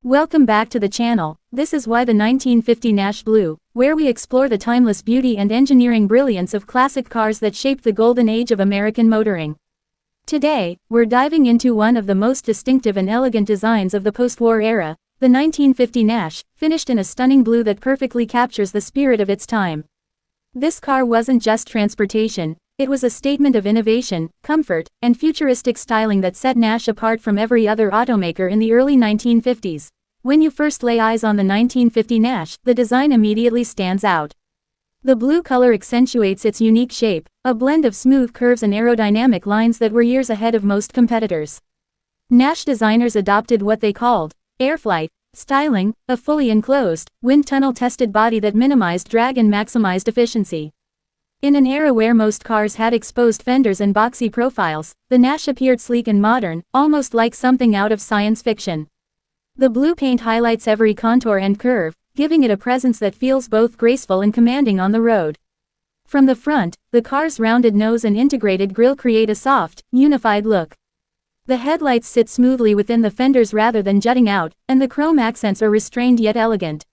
Welcome back to the channel. This is Whythe1950Nash Blue, where we explore the timeless beauty and engineering brilliance of classic cars that shaped the golden age of American motoring. Today, we're diving into one of the most distinctive and elegant designs of the post-war era, the 1950 Nash, finished in a stunning blue that perfectly captures the spirit of its time. This car wasn't just transportation, it was a statement of innovation, comfort, and futuristic styling that set Nash apart from every other automaker in the early 1950s. When you first lay eyes on the 1950 Nash, the design immediately stands out. The blue color accentuates its unique shape, a blend of smooth curves and aerodynamic lines that were years ahead of most competitors. Nash designers adopted what they called Airflyte styling, a fully enclosed, wind tunnel-tested body that minimized drag and maximized efficiency. In an era where most cars had exposed fenders and boxy profiles, the Nash appeared sleek and modern, almost like something out of science fiction. The blue paint highlights every contour and curve, giving it a presence that feels both graceful and commanding on the road. From the front, the car's rounded nose and integrated grille create a soft, unified look. The headlights sit smoothly within the fenders rather than jutting out, and the chrome accents are restrained yet elegant.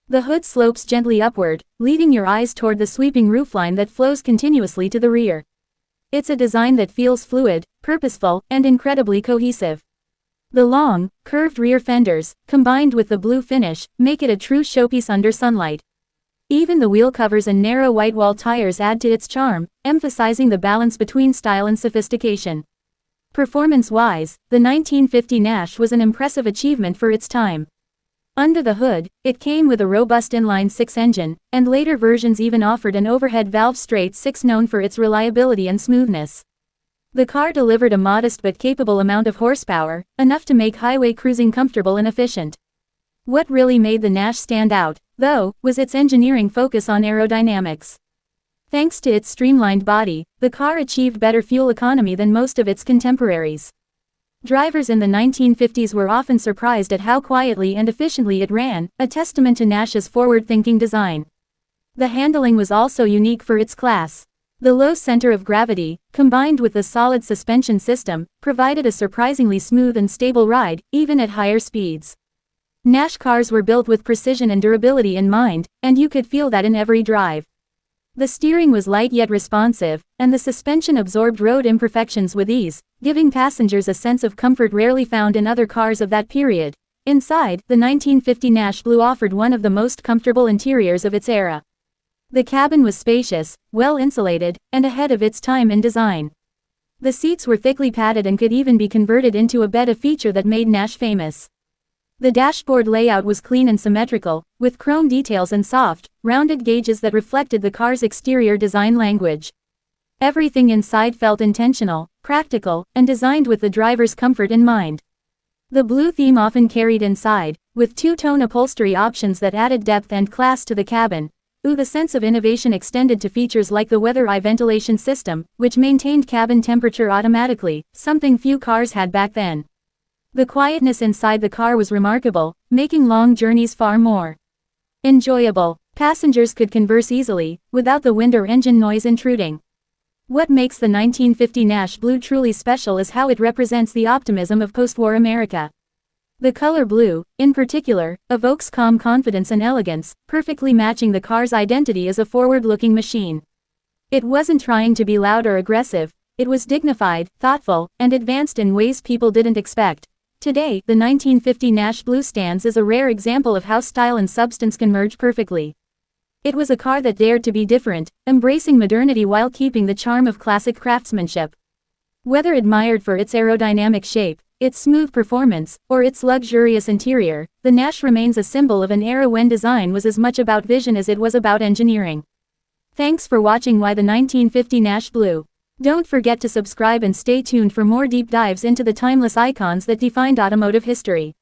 The hood slopes gently upward, leading your eyes toward the sweeping roofline that flows continuously to the rear. It's a design that feels fluid, purposeful, and incredibly cohesive. The long, curved rear fenders, combined with the blue finish, make it a true showpiece under sunlight. Even the wheel covers and narrow white wall tires add to its charm, emphasizing the balance between style and sophistication. Performance-wise, the 1950 Nash was an impressive achievement for its time. Under the hood, it came with a robust inline-six engine, and later versions even offered an overhead valve straight-six known for its reliability and smoothness. The car delivered a modest but capable amount of horsepower, enough to make highway cruising comfortable and efficient. What really made the Nash stand out, though, was its engineering focus on aerodynamics. Thanks to its streamlined body, the car achieved better fuel economy than most of its contemporaries. Drivers in the 1950s were often surprised at how quietly and efficiently it ran, a testament to Nash's forward-thinking design. The handling was also unique for its class. The low center of gravity, combined with the solid suspension system, provided a surprisingly smooth and stable ride, even at higher speeds. Nash cars were built with precision and durability in mind, and you could feel that in every drive. The steering was light yet responsive, and the suspension absorbed road imperfections with ease, giving passengers a sense of comfort rarely found in other cars of that period. Inside, the 1950 Nash Blue offered one of the most comfortable interiors of its era. The cabin was spacious, well-insulated, and ahead of its time in design. The seats were thickly padded and could even be converted into a bed, a feature that made Nash famous. The dashboard layout was clean and symmetrical, with chrome details and soft, rounded gauges that reflected the car's exterior design language. Everything inside felt intentional, practical, and designed with the driver's comfort in mind. The blue theme often carried inside, with two-tone upholstery options that added depth and class to the cabin. The sense of innovation extended to features like the weather eye ventilation system, which maintained cabin temperature automatically, something few cars had back then. The quietness inside the car was remarkable, making long journeys far more enjoyable. Passengers could converse easily, without the wind or engine noise intruding. What makes the 1950 Nash Blue truly special is how it represents the optimism of post-war America. The color blue, in particular, evokes calm confidence and elegance, perfectly matching the car's identity as a forward-looking machine. It wasn't trying to be loud or aggressive, it was dignified, thoughtful, and advanced in ways people didn't expect. Today, the 1950 Nash Blue stands as a rare example of how style and substance can merge perfectly. It was a car that dared to be different, embracing modernity while keeping the charm of classic craftsmanship. Whether admired for its aerodynamic shape, its smooth performance, or its luxurious interior, the Nash remains a symbol of an era when design was as much about vision as it was about engineering. Thanks for watching Whythe1950 Nash Blue. Don't forget to subscribe and stay tuned for more deep dives into the timeless icons that defined automotive history.